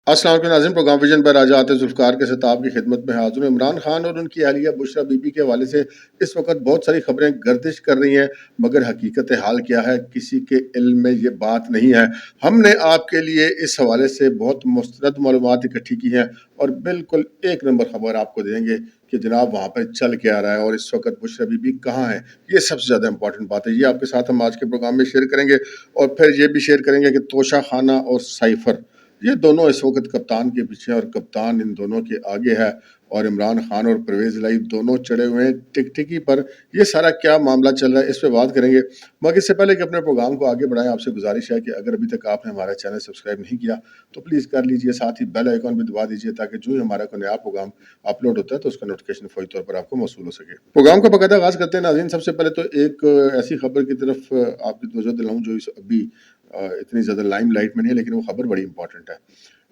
السلام علیکم ناظرین، پروگرام ویژن پر آج آتے ذوالفقار کے ساتھ آپ کی خدمت میں حاضر ہوں۔ عمران خان اور ان کی اہلیہ بشریٰ بی بی کے حوالے سے اس وقت بہت ساری خبریں گردش کر رہی ہیں، مگر حقیقت حال کیا ہے کسی کے علم میں یہ بات نہیں ہے۔ ہم نے آپ کے لیے اس حوالے سے بہت مستند معلومات اکٹھی کی ہیں اور بالکل ایک نمبر خبر آپ کو دیں گے کہ جناب وہاں پہ چل کے آ رہا ہے اور اس وقت بشریٰ بی بی کہاں ہے۔ یہ سب سے زیادہ امپورٹنٹ بات ہے، یہ آپ کے ساتھ ہم آج کے پروگرام میں شیئر کریں گے، اور پھر یہ بھی شیئر کریں گے کہ توشہ خانہ اور سائفر یہ دونوں اس وقت کپتان کے پیچھے اور کپتان ان دونوں کے آگے ہے، اور عمران خان اور پرویز الہی دونوں چڑھے ہوئے ہیں ٹک ٹکی پر۔ یہ سارا کیا معاملہ چل رہا ہے اس پہ بات کریں گے، مگر اس سے پہلے کہ اپنے پروگرام کو آگے بڑھائیں، آپ سے گزارش ہے کہ اگر ابھی تک آپ نے ہمارا چینل سبسکرائب نہیں کیا تو پلیز کر لیجئے، ساتھ ہی بیل آئیکن بھی دبا دیجئے تاکہ جو ہی ہمارا کوئی نیا پروگرام اپلوڈ ہوتا ہے تو اس کا نوٹیفیکیشن فوری طور پر آپ کو موصول ہو سکے۔ پروگرام کا باقاعدہ آغاز کرتے ہیں ناظرین۔ سب سے پہلے تو ایک ایسی خبر کی طرف آپ کی توجہ دلاؤں جو ابھی اتنی زیادہ لائم لائٹ میں نہیں ہے، لیکن وہ خبر بڑی امپورٹنٹ ہے۔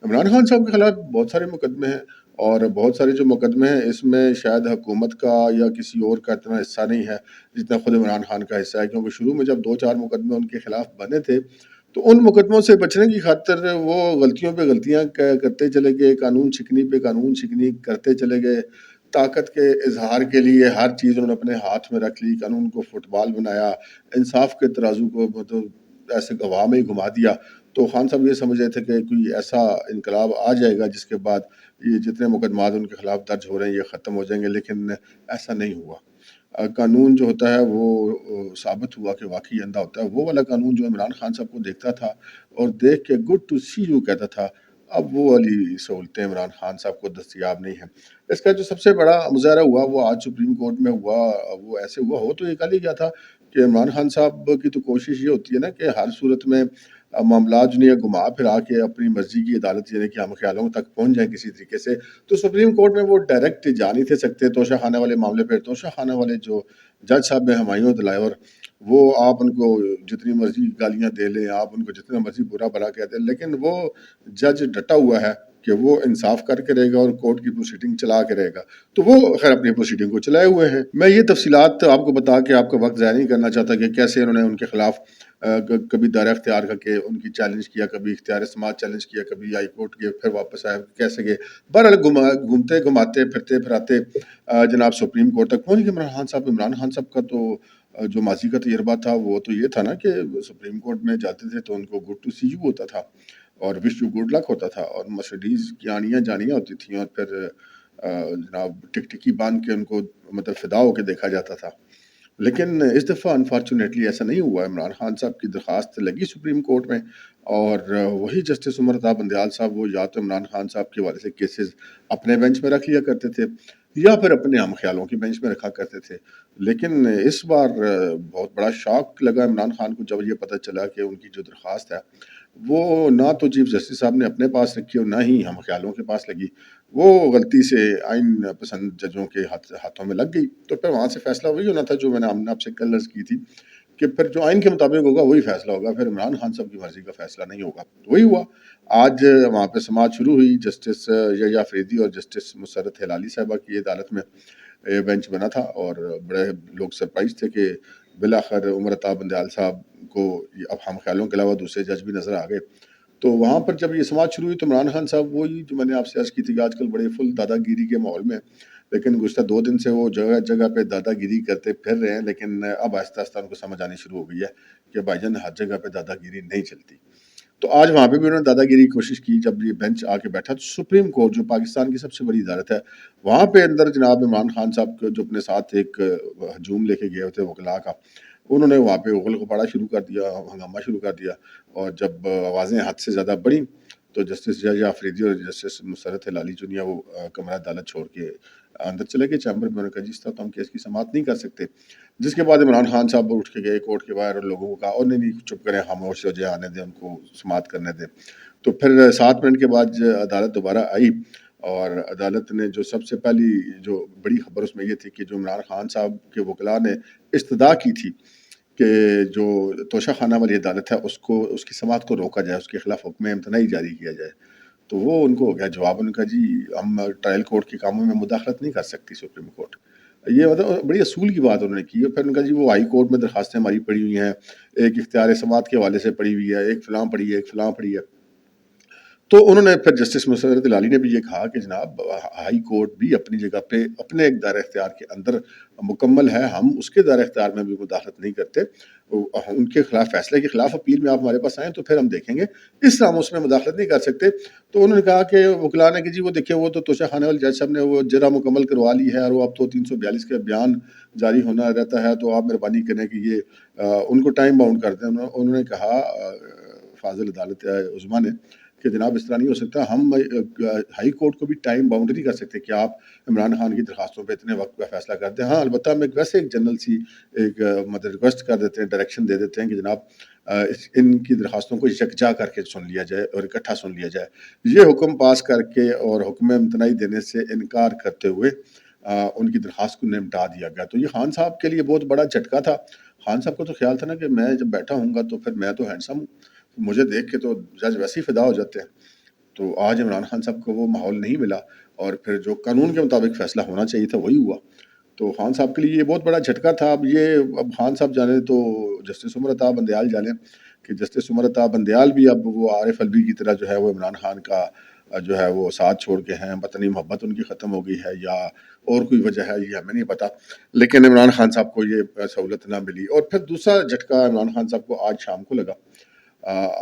عمران خان صاحب کے خلاف بہت سارے مقدمے ہیں، اور بہت سارے جو مقدمے ہیں اس میں شاید حکومت کا یا کسی اور کا اتنا حصہ نہیں ہے جتنا خود عمران خان کا حصہ ہے، کیونکہ شروع میں جب 2-4 مقدمے ان کے خلاف بنے تھے تو ان مقدموں سے بچنے کی خاطر وہ غلطیوں پہ غلطیاں کرتے چلے گئے، قانون شکنی پہ قانون شکنی کرتے چلے گئے، طاقت کے اظہار کے لیے ہر چیز انہوں نے اپنے ہاتھ میں رکھ لی، قانون کو فٹ بال بنایا، انصاف کے ترازو کو مطلب ایسے ہوا میں ہی گھما دیا۔ تو خان صاحب یہ سمجھ رہے تھے کہ کوئی ایسا انقلاب آ جائے گا جس کے بعد یہ جتنے مقدمات ان کے خلاف درج ہو رہے ہیں یہ ختم ہو جائیں گے، لیکن ایسا نہیں ہوا۔ قانون جو ہوتا ہے وہ ثابت ہوا کہ واقعی اندھا ہوتا ہے۔ وہ والا قانون جو عمران خان صاحب کو دیکھتا تھا اور دیکھ کے گڈ ٹو سی یو کہتا تھا، اب وہ والی سہولتیں عمران خان صاحب کو دستیاب نہیں ہیں۔ اس کا جو سب سے بڑا مظاہرہ ہوا وہ آج سپریم کورٹ میں ہوا۔ وہ ایسے ہو تو یہ کل ہی کیا تھا کہ عمران خان صاحب کی تو کوشش یہ ہوتی ہے نا کہ ہر صورت میں معاملات جو نہیں گھما پھرا کے اپنی مرضی کی عدالت یعنی کہ ہم خیالوں تک پہنچ جائیں کسی طریقے سے، تو سپریم کورٹ میں وہ ڈائریکٹ جا نہیں تھے سکتے توشہ خانہ والے معاملے پہ۔ توشہ خانہ والے جو جج صاحب ہیں ہمایوں دلائور، وہ آپ ان کو جتنی مرضی گالیاں دے لیں، آپ ان کو جتنا مرضی برا بھلا کہہ دیں، لیکن وہ جج ڈٹا ہوا ہے کہ وہ انصاف کر کے رہے گا اور کورٹ کی پروسیڈنگ چلا کے رہے گا، تو وہ خیر اپنی پروسیڈنگ کو چلائے ہوئے ہیں۔ میں یہ تفصیلات آپ کو بتا کے آپ کا وقت ضائع نہیں کرنا چاہتا کہ کیسے انہوں نے ان کے خلاف کبھی دائرہ اختیار کر کے ان کی چیلنج کیا، کبھی اختیار سماعت چیلنج کیا، کبھی ہائی کورٹ گئے، پھر واپس آئے، کیسے گئے، بہرحال گھومتے گھماتے پھرتے پھراتے جناب سپریم کورٹ تک پہنچ گئے عمران خان صاحب کا تو جو ماضی کا تجربہ تھا وہ تو یہ تھا نا کہ سپریم کورٹ میں جاتے تھے تو ان کو گڈ ٹو سی یو ہوتا تھا اور وش یو گڈ لک ہوتا تھا، اور مرسیڈیز کی آنیاں جانیاں ہوتی تھیں، اور پھر جناب ٹک ٹکی باندھ کے ان کو مطلب فدا ہو کے دیکھا جاتا تھا۔ لیکن اس دفعہ انفارچونیٹلی ایسا نہیں ہوا۔ عمران خان صاحب کی درخواست لگی سپریم کورٹ میں، اور وہی جسٹس عمر عطا بندیال صاحب وہ یا تو عمران خان صاحب کے حوالے سے کیسز اپنے بینچ میں رکھ لیا کرتے تھے یا پھر اپنے ہم خیالوں کی بینچ میں رکھا کرتے تھے۔ لیکن اس بار بہت بڑا شاک لگا عمران خان کو جب یہ پتہ چلا کہ ان کی جو درخواست ہے وہ نہ تو چیف جسٹس صاحب نے اپنے پاس رکھی اور نہ ہی ہم خیالوں کے پاس لگی، وہ غلطی سے آئین پسند ججوں کے ہاتھوں میں لگ گئی۔ تو پھر وہاں سے فیصلہ وہی ہونا تھا جو میں نے آپ سے کل عرض کی تھی کہ پھر جو آئین کے مطابق ہوگا وہی فیصلہ ہوگا، پھر عمران خان صاحب کی مرضی کا فیصلہ نہیں ہوگا۔ وہی ہوا، آج وہاں پہ سماعت شروع ہوئی، جسٹس یحییٰ آفریدی اور جسٹس مسرت ہلالی صاحبہ کی عدالت میں بینچ بنا تھا، اور بڑے لوگ سرپرائز تھے کہ بالآخر عمر عطا بندیال صاحب کو اب ہم خیالوں کے علاوہ دوسرے جج بھی نظر آ گئے۔ تو وہاں پر جب یہ سماعت شروع ہوئی تو عمران خان صاحب وہی جو میں نے آپ سے عرض کی تھی کہ آج کل بڑے فل دادا گیری کے ماحول میں، لیکن گزشتہ 2 دن سے وہ جگہ جگہ پہ دادا گیری کرتے پھر رہے ہیں، لیکن اب آہستہ آہستہ ان کو سمجھ آنی شروع ہو گئی ہے کہ بھائی جان ہر جگہ پہ دادا گیری نہیں چلتی۔ تو آج وہاں پہ بھی انہوں نے دادا گیری کی کوشش کی۔ جب یہ بینچ آ کے بیٹھا تو سپریم کورٹ جو پاکستان کی سب سے بڑی عدالت ہے، وہاں پہ اندر جناب عمران خان صاحب کو جو اپنے ساتھ ایک ہجوم لے کے گئے ہوتے وکلاء کا، انہوں نے وہاں پہ اغل غبارہ شروع کر دیا، ہنگامہ شروع کر دیا، اور جب آوازیں حد سے زیادہ بڑھیں تو جسٹس یحییٰ آفریدی اور جسٹس مسرت ہلالی جو ہے وہ کمرہ عدالت چھوڑ کے اندر چلے گئے چیمبر میں۔ انہوں نے کہا جی اس طرح تو ہم کیس کی سماعت نہیں کر سکتے، جس کے بعد عمران خان صاحب اٹھ کے گئے کورٹ کے باہر اور لوگوں کو کہا اور نہیں چپ کریں، خاموش ہو جائے، آنے دیں ان کو، سماعت کرنے دیں۔ تو پھر 7 منٹ کے بعد عدالت دوبارہ آئی، اور عدالت نے جو سب سے پہلی جو بڑی خبر اس میں یہ تھی کہ جو عمران خان صاحب کے وکلاء نے استدعا کی تھی کہ جو توشہ خانہ والی عدالت ہے اس کی سماعت کو روکا جائے، اس کے خلاف حکم امتناعی جاری کیا جائے، تو وہ ان کو ہو گیا جواب، ان کا جی ہم ٹرائل کورٹ کے کاموں میں مداخلت نہیں کر سکتی سپریم کورٹ۔ یہ مطلب بڑی اصول کی بات انہوں نے کی، اور پھر ان کا جی وہ ہائی کورٹ میں درخواستیں ہماری پڑی ہوئی ہیں، ایک اختیار سماعت کے حوالے سے پڑی ہوئی ہے، ایک فلاں پڑی ہے، ایک فلاں پڑی ہے۔ تو انہوں نے پھر جسٹس مسرت الالی نے بھی یہ کہا کہ جناب ہائی کورٹ بھی اپنی جگہ پہ اپنے ایک دائرہ اختیار کے اندر مکمل ہے، ہم اس کے دائرہ اختیار میں بھی مداخلت نہیں کرتے، ان کے خلاف فیصلے کے خلاف اپیل میں آپ ہمارے پاس آئیں تو پھر ہم دیکھیں گے، اس طرح ہم اس میں مداخلت نہیں کر سکتے۔ تو انہوں نے کہا کہ وکلاء نے کہ جی وہ دیکھیں وہ تو توشہ خانے والے جج صاحب نے وہ جرا مکمل کروا لی ہے اور وہ اب تو 342 کا بیان جاری ہونا رہتا ہے، تو آپ مہربانی کریں کہ یہ ان کو ٹائم باؤنڈ کر دیں۔ انہوں نے کہا فاضل عدالت عظمیٰ نے کہ جناب اس طرح نہیں ہو سکتا، ہم ہائی کورٹ کو بھی ٹائم باؤنڈ نہیں کر سکتے کہ آپ عمران خان کی درخواستوں پہ اتنے وقت کا فیصلہ کر دیں۔ ہاں البتہ ہم ویسے ایک جنرل سی ایک مطلب ریکویسٹ کر دیتے ہیں، ڈائریکشن دے دیتے ہیں کہ جناب ان کی درخواستوں کو یکجا کر کے سن لیا جائے اور اکٹھا سن لیا جائے۔ یہ حکم پاس کر کے اور حکم امتناعی دینے سے انکار کرتے ہوئے ان کی درخواست کو نمٹا دیا گیا۔ تو یہ خان صاحب کے لیے بہت بڑا جھٹکا تھا۔ خان صاحب کو تو خیال تھا نا کہ میں جب بیٹھا ہوں گا تو پھر میں تو ہینڈسم ہوں، مجھے دیکھ کے تو جج ویسے ہی فدا ہو جاتے ہیں۔ تو آج عمران خان صاحب کو وہ ماحول نہیں ملا اور پھر جو قانون کے مطابق فیصلہ ہونا چاہیے تھا وہی ہوا۔ تو خان صاحب کے لیے یہ بہت بڑا جھٹکا تھا۔ اب خان صاحب جانے تو جسٹس عمر عطا بندیال جانے کہ جسٹس عمر عطا بندیال بھی اب وہ عارف الوی کی طرح جو ہے وہ عمران خان کا جو ہے وہ ساتھ چھوڑ کے ہیں، وطنی محبت ان کی ختم ہو گئی ہے یا اور کوئی وجہ ہے یہ ہمیں نہیں پتا، لیکن عمران خان صاحب کو یہ سہولت نہ ملی۔ اور پھر دوسرا جھٹکا عمران خان صاحب کو آج شام کو لگا۔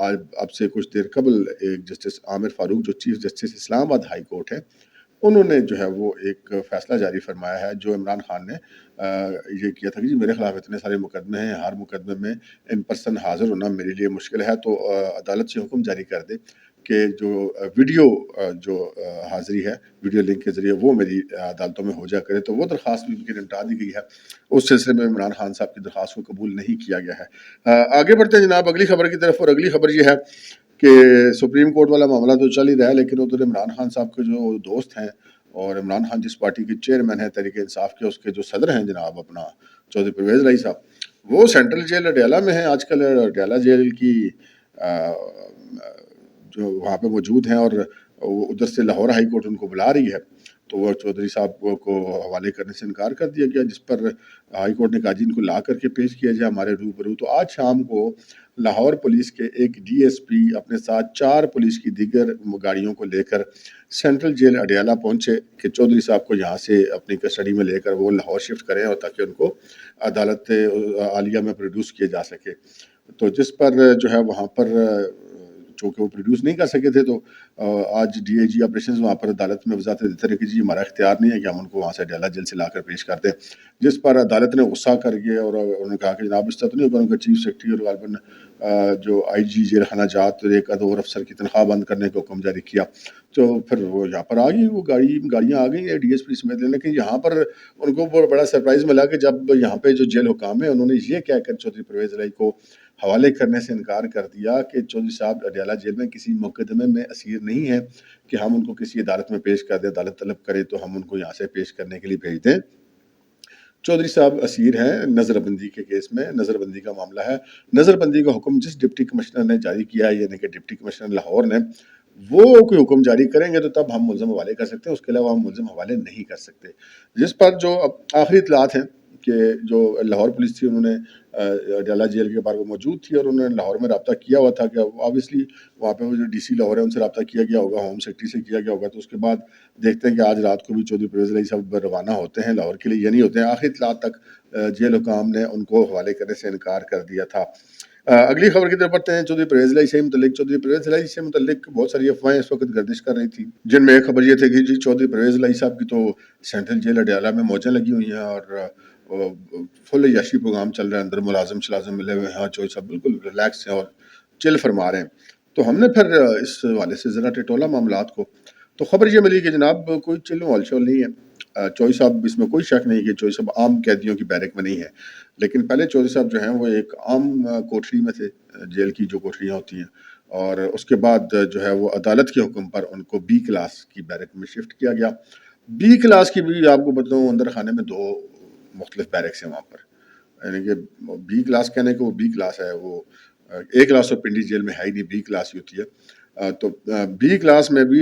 آج اب سے کچھ دیر قبل ایک جسٹس عامر فاروق جو چیف جسٹس اسلام آباد ہائی کورٹ ہے، انہوں نے جو ہے وہ ایک فیصلہ جاری فرمایا ہے جو عمران خان نے یہ کیا تھا کہ جی میرے خلاف اتنے سارے مقدمے ہیں، ہر مقدمے میں ان پرسن حاضر ہونا میرے لیے مشکل ہے، تو عدالت سے حکم جاری کر دے کہ جو ویڈیو جو حاضری ہے ویڈیو لنک کے ذریعے وہ میری عدالتوں میں ہو جا کرے۔ تو وہ درخواست بھی ان کی نمٹا دی گئی ہے، اس سلسلے میں عمران خان صاحب کی درخواست کو قبول نہیں کیا گیا ہے۔ آگے بڑھتے ہیں جناب اگلی خبر کی طرف، اور اگلی خبر یہ ہے کہ سپریم کورٹ والا معاملہ تو چل ہی رہا ہے، لیکن ادھر عمران خان صاحب کے جو دوست ہیں اور عمران خان جس پارٹی کے چیئرمین ہیں تحریک انصاف کے، اس کے جو صدر ہیں جناب اپنا چودھری پرویز الہی صاحب، وہ سینٹرل جیل اڈیالہ میں ہیں آج کل۔ اڈیالہ جیل کی جو وہاں پہ موجود ہیں اور ادھر سے لاہور ہائی کورٹ ان کو بلا رہی ہے، تو وہ چودھری صاحب کو حوالے کرنے سے انکار کر دیا گیا، جس پر ہائی کورٹ نے کہا جی ان کو لا کر کے پیش کیا جائے ہمارے روبرو۔ تو آج شام کو لاہور پولیس کے ایک ڈی ایس پی اپنے ساتھ 4 پولیس کی دیگر گاڑیوں کو لے کر سینٹرل جیل اڈیالہ پہنچے کہ چودھری صاحب کو یہاں سے اپنی کسٹڈی میں لے کر وہ لاہور شفٹ کریں اور تاکہ ان کو عدالت عالیہ میں پروڈیوس کیے جا سکے۔ تو جس پر جو ہے وہاں پر چونکہ وہ پروڈیوس نہیں کر سکے تھے، تو آج ڈی اے جی آپریشنز وہاں پر عدالت میں وضاحت دیتے رہے کہ جی ہمارا اختیار نہیں ہے کہ ہم ان کو وہاں سے اڈیالہ جیل سے لا کر پیش کر دیں، جس پر عدالت نے غصہ کر کے اور انہوں نے کہا کہ جناب اس طرح تو نہیں ہوگا، ان کا چیف سیکرٹری اور غالباً جو آئی جی جیل خانہ جات ایک ادور افسر کی تنخواہ بند کرنے کا حکم جاری کیا۔ تو پھر وہ یہاں پر آ گئی، وہ گاڑیاں آ گئی ڈی ایس پی سمیت، لیکن یہاں پر ان کو بڑا سرپرائز ملا کہ جب یہاں پہ جو جیل حکام ہے انہوں نے یہ کہہ کر چودھری پرویز الہی کو حوالے کرنے سے انکار کر دیا کہ چودھری صاحب اڈیالہ جیل میں کسی مقدمے میں اسیر نہیں ہے کہ ہم ان کو کسی عدالت میں پیش کر دیں، عدالت طلب کرے تو ہم ان کو یہاں سے پیش کرنے کے لیے بھیج دیں۔ چودھری صاحب اسیر ہیں نظر بندی کے کیس میں، نظر بندی کا معاملہ ہے۔ نظر بندی کا حکم جس ڈپٹی کمشنر نے جاری کیا ہے، یعنی کہ ڈپٹی کمشنر لاہور نے، وہ کوئی حکم جاری کریں گے تو تب ہم ملزم حوالے کر سکتے ہیں، اس کے علاوہ ہم ملزم حوالے نہیں کر سکتے۔ جس پر جو آخری اطلاعات ہیں کہ جو لاہور پولیس تھی انہوں نے اڈیالہ جیل کے بارے میں موجود تھی اور انہوں نے لاہور میں رابطہ کیا ہوا تھا کہ آبویسلی وہاں پہ وہ جو ڈی سی لاہور ہے ان سے رابطہ کیا گیا ہوگا، ہوم سیکرٹری سے کیا گیا ہوگا۔ تو اس کے بعد دیکھتے ہیں کہ آج رات کو بھی چودھری پرویز الہی صاحب روانہ ہوتے ہیں لاہور کے لیے یا نہیں ہوتے ہیں۔ آخری اطلاعات تک جیل حکام نے ان کو حوالے کرنے سے انکار کر دیا تھا۔ اگلی خبر کی طرف بڑھتے ہیں۔ چودھری پرویز الہی سے متعلق بہت ساری افواہیں اس وقت گردش کر رہی تھی، جن میں ایک خبر یہ تھی کہ جی چودھری پرویز الہی صاحب کی تو سینٹرل جیل اڈیالہ میں موجیں لگی ہوئی ہیں اور فل عیاشی پروگرام چل رہا ہے، اندر ملازم شلازم ملے ہوئے ہیں، چودھری صاحب بالکل ریلیکس ہیں اور چل فرما رہے ہیں۔ تو ہم نے پھر اس حوالے سے ذرا ٹٹولا معاملات کو، تو خبر یہ ملی کہ جناب کوئی چل مال شول نہیں ہے۔ چودھری صاحب اس میں کوئی شک نہیں کہ چودھری صاحب عام قیدیوں کی بیرک میں نہیں ہے، لیکن پہلے چودھری صاحب جو ہیں وہ ایک عام کوٹری میں تھے، جیل کی جو کوٹریاں ہوتی ہیں، اور اس کے بعد جو ہے وہ عدالت کے حکم پر ان کو بی کلاس کی بیرک میں شفٹ کیا گیا۔ بی کلاس کی بھی آپ کو بتاؤں اندر خانے میں 2 مختلف بیرکس ہیں وہاں پر، یعنی کہ بی کلاس کہنے کو وہ بی کلاس ہے، وہ اے کلاس اور پنڈی جیل میں ہے ہی نہیں، بی کلاس ہی ہوتی ہے۔ تو بی کلاس میں بھی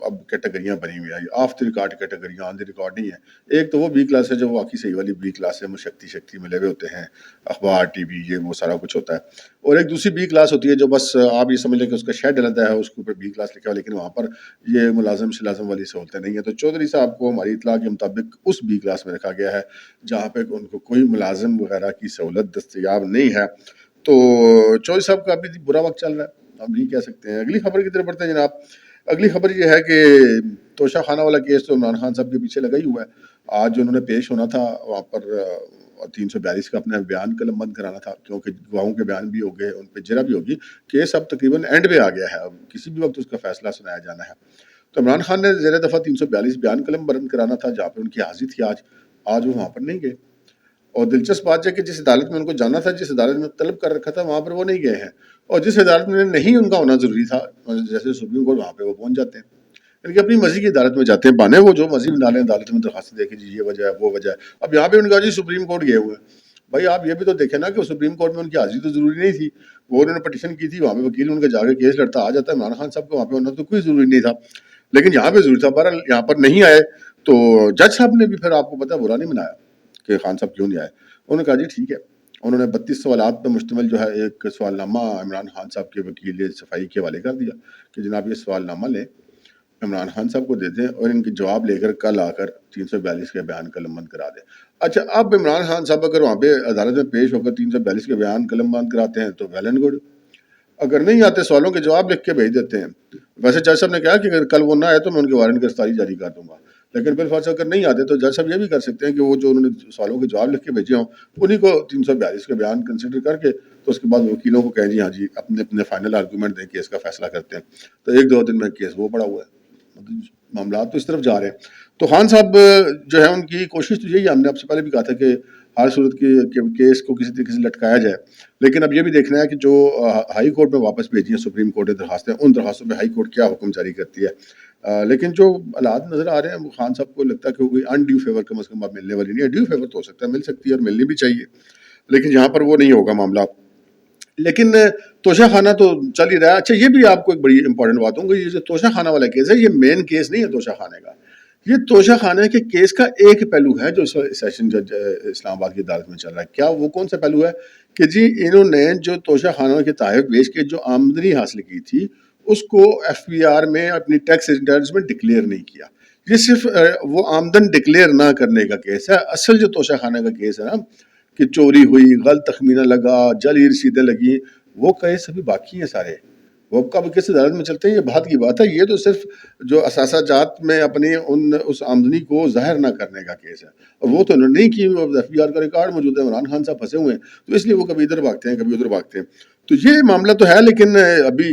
اب کیٹیگریاں بنی ہوئی ہیں، آف دی ریکارڈ کیٹیگریاں، آن دی ریکارڈ نہیں ہے۔ ایک تو وہ بی کلاس ہے جو واقعی صحیح والی بی کلاس ہے، شکتی ملے ہوئے ہوتے ہیں، اخبار ٹی وی یہ وہ سارا کچھ ہوتا ہے، اور ایک دوسری بی کلاس ہوتی ہے جو بس آپ یہ سمجھ لیں کہ اس کا شیڈ علیحدہ ہے، اس کے اوپر بی کلاس لکھا ہوا، لیکن وہاں پر یہ ملازم شلازم والی سہولتیں نہیں ہیں۔ تو چودھری صاحب کو ہماری اطلاع کے مطابق اس بی کلاس میں رکھا گیا ہے جہاں پہ ان کو کوئی ملازم وغیرہ کی سہولت دستیاب نہیں ہے۔ تو چودھری صاحب کا ابھی برا وقت چل رہا ہے، ہم یہ کہہ سکتے ہیں۔ اگلی خبر کی طرف بڑھتے ہیں جناب۔ اگلی خبر یہ ہے کہ توشہ خانہ والا کیس تو عمران خان صاحب کے پیچھے لگا ہی ہوا ہے۔ آج جو انہوں نے پیش ہونا تھا وہاں پر 342 کا اپنا بیان قلم بند کرانا تھا، کیونکہ گواہوں کے بیان بھی ہو گئے، ان پہ جرا بھی ہوگی، کیس اب تقریباً اینڈ پہ آ گیا ہے، اب کسی بھی وقت اس کا فیصلہ سنایا جانا ہے۔ تو عمران خان نے زیر دفعہ 342 بیان قلم بند کرانا تھا جہاں پہ ان کی حاضری تھی آج وہ وہاں پر نہیں گئے، اور دلچسپ بات ہے کہ جس عدالت میں ان کو جانا تھا، جس عدالت میں طلب کر رکھا تھا، وہاں پر وہ نہیں گئے ہیں، اور جس عدالت میں نہیں ان کا ہونا ضروری تھا جیسے سپریم کورٹ، وہاں پہ وہ پہنچ جاتے ہیں، ان کی اپنی مرضی کی عدالت میں جاتے ہیں، بانے وہ جو مرضی میں ڈالیں عدالت میں درخواست دے کے جی یہ وجہ ہے وہ وجہ ہے۔ اب یہاں پہ ان کا جی سپریم کورٹ گئے ہوئے ہیں، بھائی آپ یہ بھی تو دیکھیں نا کہ سپریم کورٹ میں ان کی حاضری تو ضروری نہیں تھی، وہ انہوں نے پٹیشن کی تھی، وہاں پہ وکیل ان کا جا کے کیس لڑتا آ جاتا ہے، عمران خان صاحب کو وہاں پہ ہونا تو کوئی ضروری نہیں تھا، لیکن یہاں پہ ضروری تھا۔ بہرحال یہاں پر نہیں آئے تو جج صاحب نے بھی پھر آپ کو پتا برا نہیں منایا کہ خان صاحب کیوں نہیں آئے، انہوں نے کہا جی ٹھیک ہے۔ انہوں نے 32 سوالات پر مشتمل جو ہے ایک سوال نامہ عمران خان صاحب کے وکیل صفائی کے حوالے کر دیا کہ جناب یہ سوال نامہ لیں، عمران خان صاحب کو دے دیں اور ان کے جواب لے کر کل آ کر 342 کے بیان قلم بند کرا دیں۔ اچھا، اب عمران خان صاحب اگر وہاں پہ عدالت میں پیش ہو کر 342 کے بیان قلم بند کراتے ہیں تو ویل اینڈ گڈ، اگر نہیں آتے سوالوں کے جواب لکھ کے بھیج دیتے ہیں۔ ویسے جج صاحب نے کہا کہ اگر کل وہ نہ آئے تو میں ان کے وارنٹ گرفتاری جاری کر دوں گا، لیکن بالفرض اگر نہیں آتے تو جج صاحب یہ بھی کر سکتے ہیں کہ وہ جو انہوں نے سوالوں کے جواب لکھ کے بھیجے ہوں انہیں کو 342 کے بیان کنسیڈر کر کے تو اس کے بعد وکیلوں کو کہیں جی ہاں جی اپنے اپنے فائنل آرگومنٹ دیں، کیس کا فیصلہ کرتے ہیں، تو 1-2 دن میں کیس وہ پڑا ہوا ہے۔ معاملات تو اس طرف جا رہے ہیں۔ تو خان صاحب جو ہے ان کی کوشش تو یہی ہے، ہم نے آپ سے پہلے بھی کہا تھا کہ ہر صورت کی کیس کو کسی طریقے سے لٹکایا جائے، لیکن اب یہ بھی دیکھنا ہے کہ جو ہائی کورٹ میں واپس بھیجی ہیں سپریم کورٹ نے درخواستیں، ان درخواستوں پہ ہائی کورٹ کیا حکم جاری کرتی ہے۔ لیکن جو حالات نظر آ رہے ہیں وہ خان صاحب کو لگتا ہے کہ کوئی انڈیو فیور کم از کم اب ملنے والی نہیں ہے، ڈیو فیور تو ہو سکتا ہے، مل سکتی ہے اور ملنی بھی چاہیے، لیکن یہاں پر وہ نہیں ہوگا معاملہ۔ لیکن توشہ خانہ تو چل ہی رہا ہے۔ اچھا یہ بھی آپ کو ایک بڑی امپورٹنٹ بات ہوں گی، یہ جو توشہ خانہ والا کیس ہے یہ مین کیس نہیں ہے توشہ خانے کا، یہ توشہ خانے کے کیس کا ایک پہلو ہے جو سیشن جج اسلام آباد کی عدالت میں چل رہا ہے۔ کیا وہ کون سا پہلو ہے کہ جی انہوں نے جو توشہ خانوں کے تحائف بیچ کے جو آمدنی حاصل کی تھی اس کو ایف بی آر میں اپنی ٹیکس ریٹرنز میں ڈکلیئر نہیں کیا، یہ صرف وہ آمدن ڈکلیئر نہ کرنے کا کیس ہے۔ اصل جو توشہ خانے کا کیس ہے نا کہ چوری ہوئی، غلط تخمینہ لگا، جعلی رسیدیں لگیں، وہ کیس ابھی باقی ہیں سارے، وہ کب کس عدالت میں چلتے ہیں یہ بات کی بات ہے۔ یہ تو صرف جو اثاثہ جات میں اپنی اس آمدنی کو ظاہر نہ کرنے کا کیس ہے، اور وہ تو انہوں نے نہیں کی، ایف بی آر کا ریکارڈ موجود ہے، عمران خان صاحب پھنسے ہوئے ہیں، تو اس لیے وہ کبھی ادھر بھاگتے ہیں کبھی ادھر بھاگتے ہیں۔ تو یہ معاملہ تو ہے، لیکن ابھی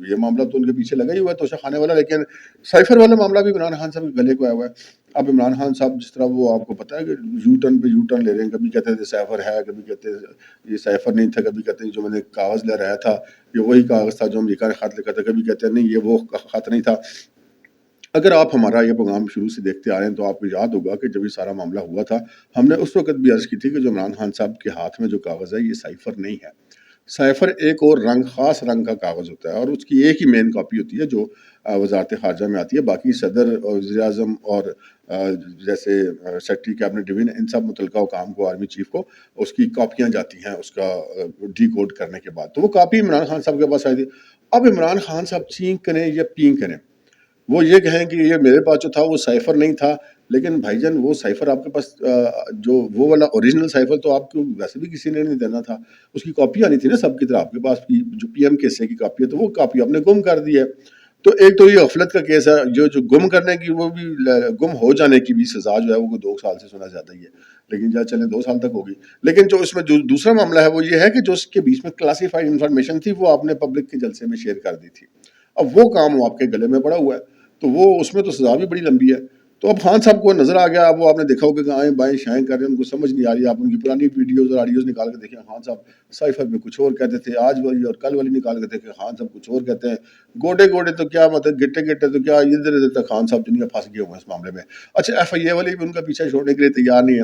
یہ معاملہ تو ان کے پیچھے لگا ہی ہوا ہے توشہ خانے والا، لیکن سائفر والا معاملہ بھی عمران خان صاحب کے گلے کو آیا ہوا ہے۔ اب عمران خان صاحب جس طرح وہ آپ کو پتہ ہے کہ یو ٹرن پہ یو ٹرن لے رہے ہیں، کبھی کہتے ہیں سائفر ہے، کبھی کہتے ہیں یہ سائفر نہیں تھا، کبھی کہتے ہیں جو میں نے کاغذ لے رہا تھا یہ وہی کاغذ تھا جو امریکہ نے خط لکھا تھا، کبھی کہتے ہیں نہیں یہ وہ خط نہیں تھا۔ اگر آپ ہمارا یہ پروگرام شروع سے دیکھتے آ رہے ہیں تو آپ کو یاد ہوگا کہ جب یہ سارا معاملہ ہوا تھا ہم نے اس وقت بھی عرض کی تھی کہ جو عمران خان صاحب کے ہاتھ میں جو کاغذ ہے یہ سائفر نہیں ہے، سائفر ایک اور رنگ، خاص رنگ کا کاغذ ہوتا ہے، اور اس کی ایک ہی مین کاپی ہوتی ہے جو وزارت خارجہ میں آتی ہے، باقی صدر اور وزیر اعظم اور جیسے سیکرٹری کیبنٹ ڈوین ان سب متعلقہ حکام کو، آرمی چیف کو اس کی کاپیاں جاتی ہیں اس کا ڈی کوڈ کرنے کے بعد، تو وہ کاپی عمران خان صاحب کے پاس آئی تھی۔ اب عمران خان صاحب چینک کریں یا پینک کریں، وہ یہ کہیں کہ یہ میرے پاس جو تھا وہ سائفر نہیں تھا، لیکن بھائی جان وہ سائفر آپ کے پاس جو وہ والا اوریجنل سائفر تو آپ کو ویسے بھی کسی نے نہیں دینا تھا، اس کی کاپی آنی تھی نا سب کی طرح آپ کے پاس، جو پی ایم کے حصے کی کاپی ہے تو وہ کاپی آپ نے گم کر دی ہے۔ تو ایک تو یہ غفلت کا کیس ہے، جو گم کرنے کی وہ بھی گم ہو جانے کی بھی سزا جو ہے وہ 2 سال سے سنا زیادہ ہی ہے، لیکن جہاں چلیں 2 سال تک ہوگی۔ لیکن جو اس میں جو دوسرا معاملہ ہے وہ یہ ہے کہ جو اس کے بیچ میں کلاسیفائڈ انفارمیشن تھی وہ آپ نے پبلک کے جلسے میں شیئر کر دی تھی، اب وہ کام آپ کے گلے میں پڑا ہوا ہے، تو وہ اس میں تو سزا بھی بڑی لمبی ہے۔ تو اب خان صاحب کو نظر آ گیا، اب وہ آپ نے دیکھا ہوگا کہ آئیں بائیں شائیں کر رہے ہیں، ان کو سمجھ نہیں آ رہی، آپ ان کی پرانی ویڈیوز اور آڈیوز نکال کے دیکھیں، خان صاحب سائفر میں کچھ اور کہتے تھے، آج والی اور کل والی نکال کے دیکھیں خان صاحب کچھ اور کہتے ہیں، گوڈے گوڈے تو کیا مطلب گٹے گٹے تو کیا، ادھر ادھر تک خان صاحب دنیا پھنس گئے ہوئے ہیں اس معاملے میں۔ اچھا ایف آئی اے والے بھی ان کا پیچھا چھوڑنے کے لیے تیار نہیں ہے،